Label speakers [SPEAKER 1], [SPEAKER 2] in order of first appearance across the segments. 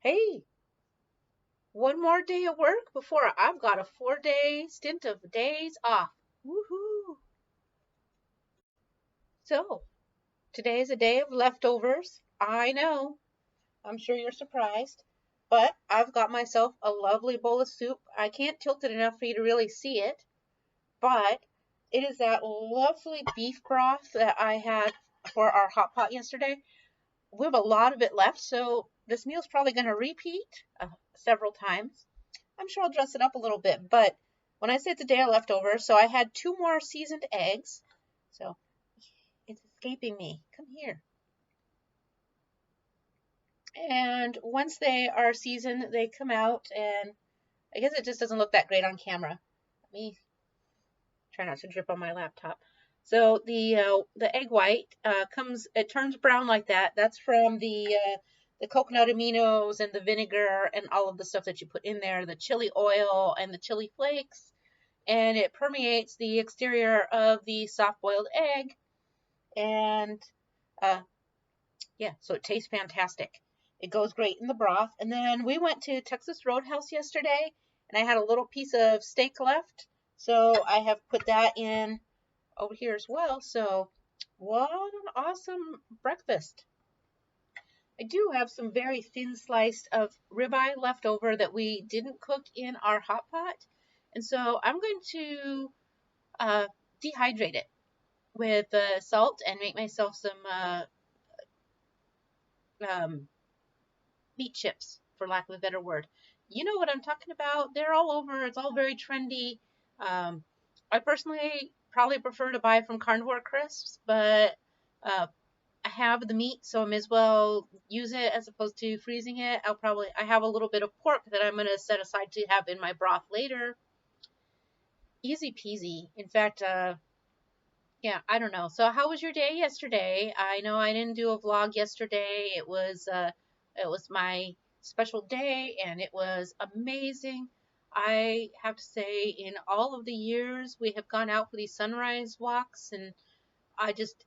[SPEAKER 1] Hey, one more day of work before I've got a 4-day stint of days off. Woohoo! So, today is a day of leftovers. I know, I'm sure you're surprised, but I've got myself a lovely bowl of soup. I can't tilt it enough for you to really see it, but it is that lovely beef broth that I had for our hot pot yesterday. We have a lot of it left, so this meal's probably going to repeat several times. I'm sure I'll dress it up a little bit, but when I say it's a day of leftovers, so I had 2 more seasoned eggs. So it's escaping me. Come here. And once they are seasoned, they come out, and I guess it just doesn't look that great on camera. Let me try not to drip on my laptop. So the egg white it turns brown like that. That's from the coconut aminos and the vinegar and all of the stuff that you put in there, the chili oil and the chili flakes, and it permeates the exterior of the soft boiled egg. And uh, yeah, so it tastes fantastic. It goes great in the broth. And then we went to Texas Roadhouse yesterday, and I had a little piece of steak left, so I have put that in over here as well. So what an awesome breakfast. I do have some very thin sliced of ribeye left over that we didn't cook in our hot pot. And so I'm going to uh, dehydrate it with salt and make myself some um, meat chips, for lack of a better word. You know what I'm talking about? They're all over. It's all very trendy. Um, I personally probably prefer to buy from Carnivore Crisps, but uh, I have the meat, so I may as well use it as opposed to freezing it. I have a little bit of pork that I'm going to set aside to have in my broth later. Easy peasy. In fact, yeah, I don't know. So how was your day yesterday? I know I didn't do a vlog yesterday. It was my special day and it was amazing. I have to say in all of the years we have gone out for these sunrise walks, and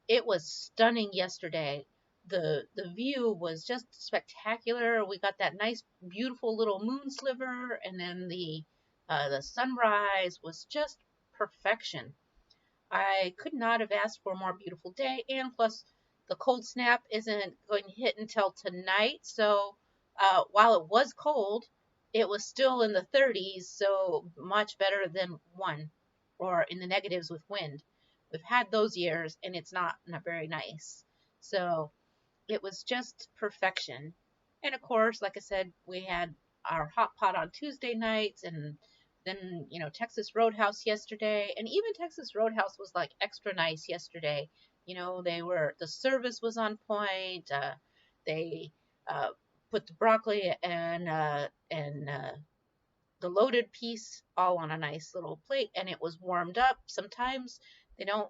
[SPEAKER 1] it was stunning yesterday. The view was just spectacular. We got that nice beautiful little moon sliver, and then the sunrise was just perfection. I could not have asked for a more beautiful day, and plus the cold snap isn't going to hit until tonight. So while it was cold, it was still in the 30s, so much better than one or in the negatives with wind. We've had those years, and it's not very nice. So it was just perfection. And of course, like I said, we had our hot pot on Tuesday nights, and then, Texas Roadhouse yesterday. And even Texas Roadhouse was like extra nice yesterday. The service was on point. They uh, put the broccoli and the loaded piece all on a nice little plate, and it was warmed up. Sometimes they don't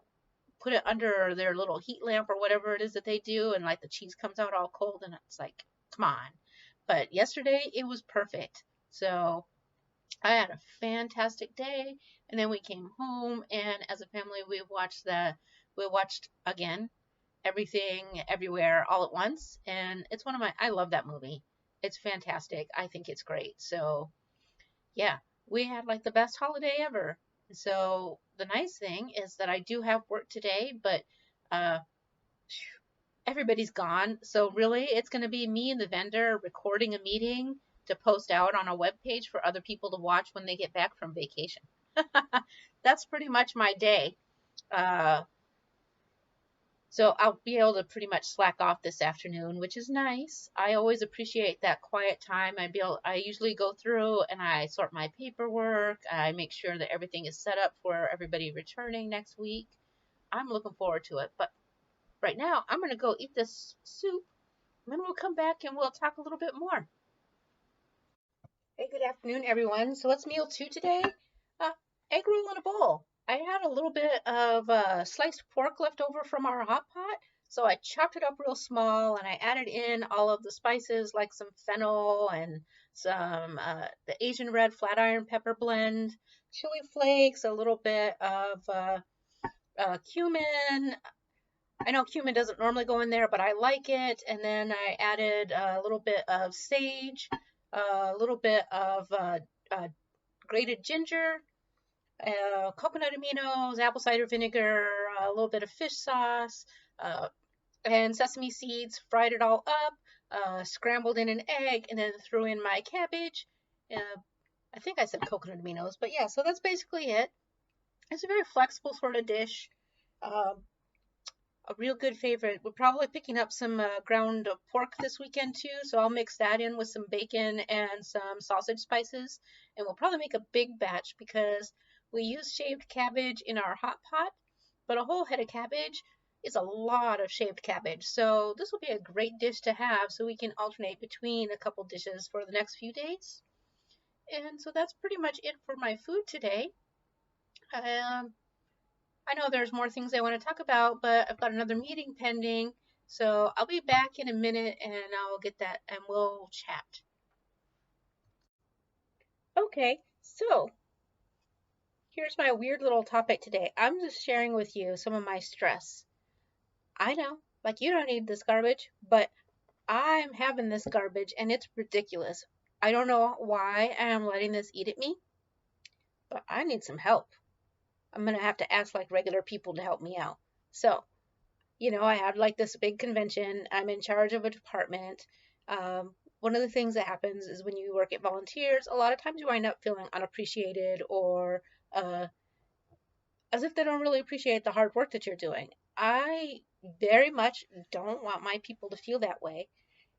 [SPEAKER 1] put it under their little heat lamp or whatever it is that they do, and like the cheese comes out all cold, and it's like, come on. But yesterday it was perfect. So I had a fantastic day, and then we came home, and as a family we watched again Everything Everywhere All at Once, and I love that movie. It's fantastic. I think it's great. So yeah, we had like the best holiday ever. So the nice thing is that I do have work today, but uh, everybody's gone. So really, it's going to be me and the vendor recording a meeting to post out on a web page for other people to watch when they get back from vacation. That's pretty much my day. Uh, so I'll be able to pretty much slack off this afternoon, which is nice. I always appreciate that quiet time. I usually go through and I sort my paperwork. I make sure that everything is set up for everybody returning next week. I'm looking forward to it. But right now, I'm going to go eat this soup, and then we'll come back and we'll talk a little bit more. Hey, good afternoon, everyone. So what's meal two today? Uh, Egg roll in a bowl. I had a little bit of sliced pork left over from our hot pot, so I chopped it up real small and I added in all of the spices like some fennel and some the Asian red flat iron pepper blend, chili flakes, a little bit of cumin, I know cumin doesn't normally go in there, but I like it. And then I added a little bit of sage, a little bit of uh, grated ginger, coconut aminos, apple cider vinegar, a little bit of fish sauce, uh, and sesame seeds. Fried it all up, scrambled in an egg, and then threw in my cabbage. Uh, I think I said coconut aminos, but yeah, so that's basically it. It's a very flexible sort of dish. Um, a real good favorite. We're probably picking up some ground pork this weekend too, so I'll mix that in with some bacon and some sausage spices, and we'll probably make a big batch because we use shaved cabbage in our hot pot, but a whole head of cabbage is a lot of shaved cabbage. So this will be a great dish to have so we can alternate between a couple dishes for the next few days. And so that's pretty much it for my food today. Um, I know there's more things I want to talk about, but I've got another meeting pending. So I'll be back in a minute and I'll get that and we'll chat. Okay, so here's my weird little topic today. I'm just sharing with you some of my stress. I know, like you don't need this garbage, but I'm having this garbage and it's ridiculous. I don't know why I'm letting this eat at me, but I need some help. I'm gonna have to ask like regular people to help me out. So I had like this big convention. I'm in charge of a department. One of the things that happens is when you work at volunteers, a lot of times you wind up feeling unappreciated or uh, as if they don't really appreciate the hard work that you're doing. I very much don't want my people to feel that way.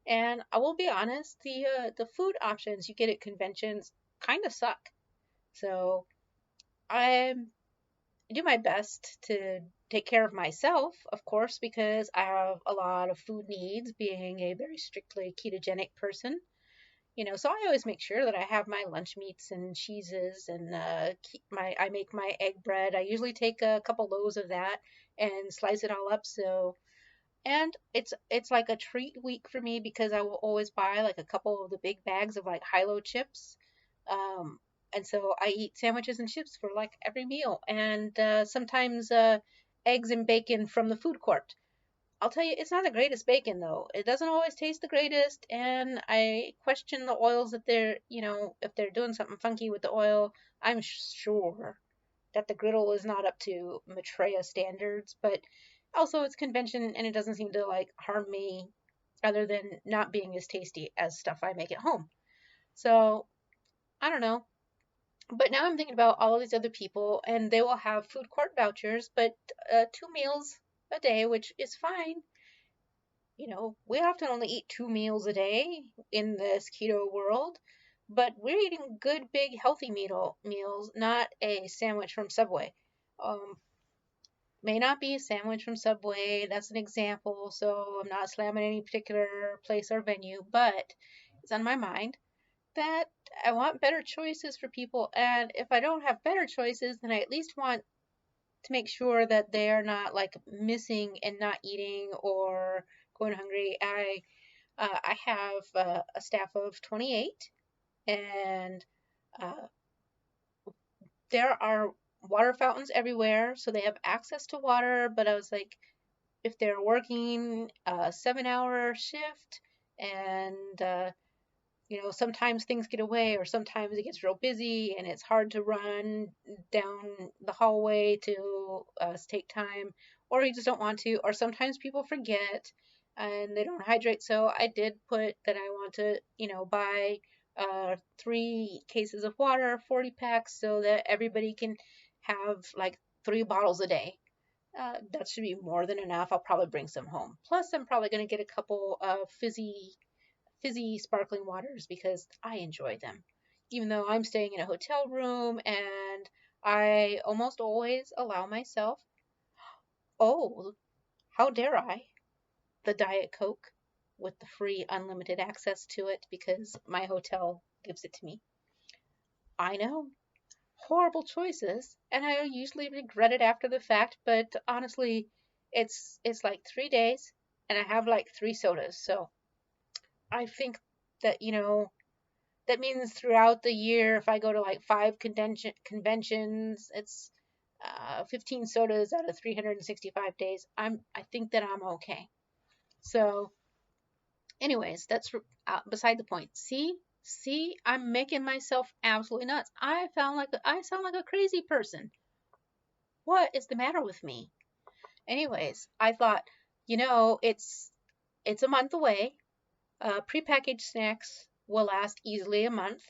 [SPEAKER 1] And I will be honest, the food options you get at conventions kind of suck. So I do my best to take care of myself, of course, because I have a lot of food needs, being a very strictly ketogenic person. So I always make sure that I have my lunch meats and cheeses, and I make my egg bread. I usually take a couple loaves of that and slice it all up. So and it's like a treat week for me because I will always buy like a couple of the big bags of like high-low chips. Um, and so I eat sandwiches and chips for like every meal, and sometimes eggs and bacon from the food court. I'll tell you, it's not the greatest bacon though. It doesn't always taste the greatest, and I question the oils that if they're doing something funky with the oil. I'm sure that the griddle is not up to Maitreya standards, but also it's convention and it doesn't seem to like harm me other than not being as tasty as stuff I make at home. So I don't know. But now I'm thinking about all of these other people and they will have food court vouchers, but 2 meals a day, which is fine. We often only eat 2 meals a day in this keto world, but we're eating good, big, healthy meals, not a sandwich from Subway. Um, may not be a sandwich from Subway, that's an example, so I'm not slamming any particular place or venue, but it's on my mind that I want better choices for people, and if I don't have better choices, then I at least want to make sure that they're not like missing and not eating or going hungry. I have a staff of 28, and uh, there are water fountains everywhere, so they have access to water. But I was like, if they're working a 7-hour shift and sometimes things get away or sometimes it gets real busy and it's hard to run down the hallway to take time, or you just don't want to, or sometimes people forget and they don't hydrate. So I did put that I want to buy 3 cases of water, 40 packs, so that everybody can have like 3 bottles a day. That should be more than enough. I'll probably bring some home. Plus, I'm probably going to get a couple of fizzy sparkling waters because I enjoy them. Even though I'm staying in a hotel room and I almost always allow myself, oh, how dare I, the Diet Coke with the free unlimited access to it because my hotel gives it to me. I know, horrible choices, and I usually regret it after the fact, but honestly, it's like 3 days and I have like 3 sodas. So I think that, that means throughout the year, if I go to like 5 conventions, it's 15 sodas out of 365 days, I think that I'm okay. So, anyways, that's beside the point. See, I'm making myself absolutely nuts. I sound like a crazy person. What is the matter with me? Anyways, I thought, it's a month away. Prepackaged snacks will last easily a month.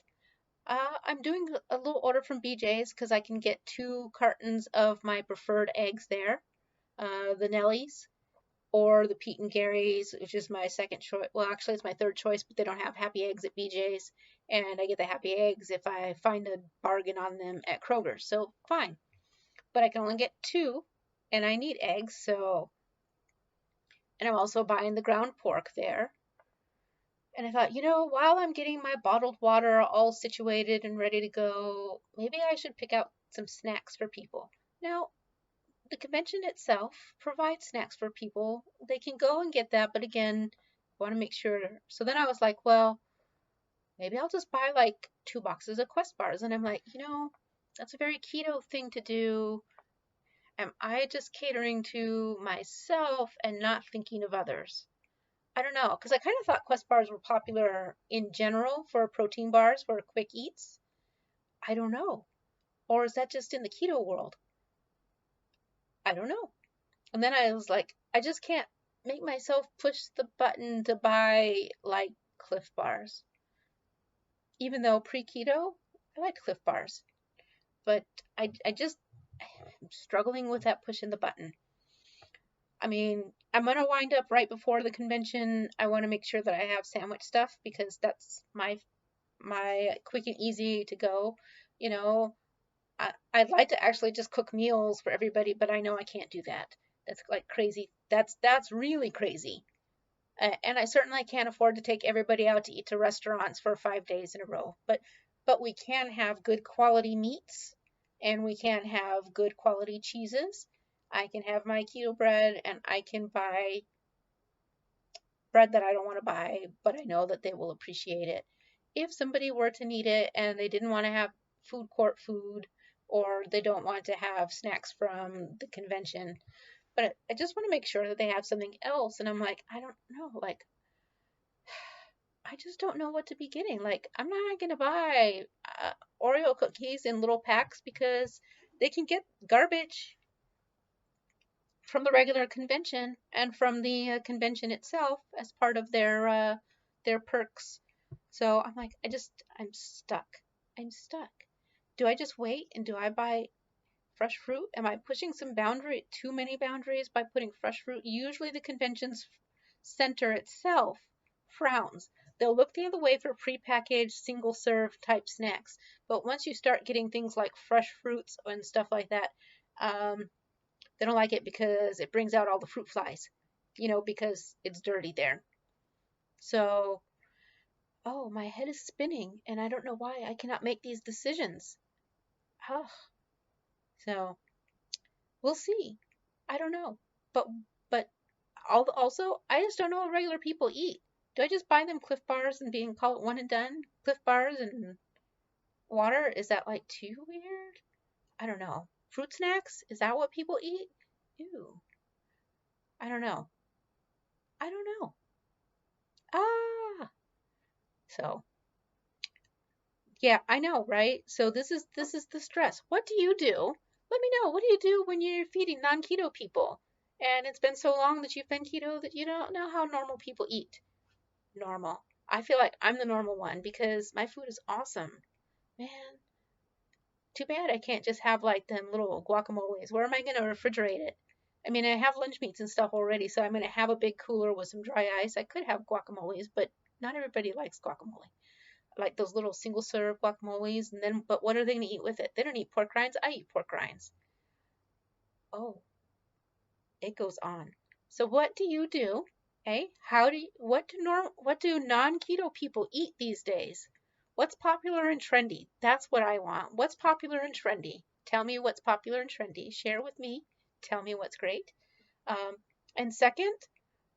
[SPEAKER 1] I'm doing a little order from BJ's because I can get 2 cartons of my preferred eggs there, the Nellies or the Pete and Gary's, which is my second choice. Well, actually, it's my third choice, but they don't have happy eggs at BJ's, and I get the happy eggs if I find a bargain on them at Kroger's. So fine, but I can only get 2, and I need eggs. So, and I'm also buying the ground pork there. And I thought, while I'm getting my bottled water all situated and ready to go, maybe I should pick out some snacks for people. Now, the convention itself provides snacks for people. They can go and get that, but again, I want to make sure. So then I was like, well, maybe I'll just buy like 2 boxes of Quest bars. And I'm like, that's a very keto thing to do. Am I just catering to myself and not thinking of others? I don't know, because I kind of thought Quest bars were popular in general for protein bars for quick eats. I don't know. Or is that just in the keto world? I don't know. And then I was like, I just can't make myself push the button to buy like Cliff bars. Even though pre-keto, I like Cliff bars. But I'm struggling with that pushing the button. I mean, I'm going to wind up right before the convention. I want to make sure that I have sandwich stuff because that's my quick and easy to go. I'd like to actually just cook meals for everybody, but I know I can't do that. That's like crazy. That's really crazy. And I certainly can't afford to take everybody out to eat to restaurants for 5 days in a row. But we can have good quality meats, and we can have good quality cheeses. I can have my keto bread, and I can buy bread that I don't want to buy, but I know that they will appreciate it. If somebody were to need it and they didn't want to have food court food, or they don't want to have snacks from the convention, but I just want to make sure that they have something else. And I'm like, I don't know, like, I just don't know what to be getting. Like, I'm not going to buy Oreo cookies in little packs because they can get garbage from the regular convention and from the convention itself as part of their perks. So I'm like, I'm stuck. I'm stuck. Do I just wait and do I buy fresh fruit? Am I pushing too many boundaries by putting fresh fruit? Usually the convention's center itself frowns. They'll look the other way for prepackaged single serve type snacks. But once you start getting things like fresh fruits and stuff like that, they don't like it because it brings out all the fruit flies, because it's dirty there. So, oh, my head is spinning and I don't know why I cannot make these decisions. Oh, so we'll see. I don't know. But also, I just don't know what regular people eat. Do I just buy them Cliff bars and call it one and done? Cliff bars and water? Is that like too weird? I don't know. Fruit snacks? Is that what people eat? Ew. I don't know. I don't know. Ah. So, yeah, I know, right? So this is the stress. What do you do? Let me know. What do you do when you're feeding non-keto people? And it's been so long that you've been keto that you don't know how normal people eat. Normal. I feel like I'm the normal one because my food is awesome. Man, too bad I can't just have like them little guacamoles. Where am I going to refrigerate it? I mean, I have lunch meats and stuff already, so I'm going to have a big cooler with some dry ice. I could have guacamoles, but not everybody likes guacamole. Like those little single serve guacamoles, and then, but what are they going to eat with it? They don't eat pork rinds. I eat pork rinds. Oh, it goes on. So what do you do? Hey, what do non-keto people eat these days? What's popular and trendy? That's what I want. What's popular and trendy? Tell me what's popular and trendy. Share with me. Tell me what's great. Um, and second,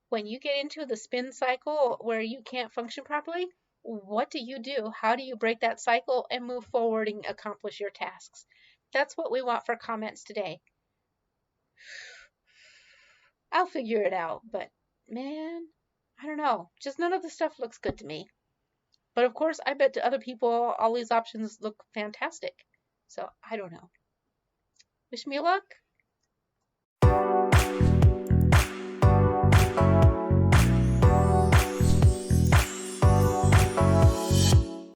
[SPEAKER 1] when you get into the spin cycle where you can't function properly, what do you do? How do you break that cycle and move forward and accomplish your tasks? That's what we want for comments today. I'll figure it out, but man, I don't know. Just none of the stuff looks good to me. But of course, I bet to other people all these options look fantastic. So I don't know. Wish me luck.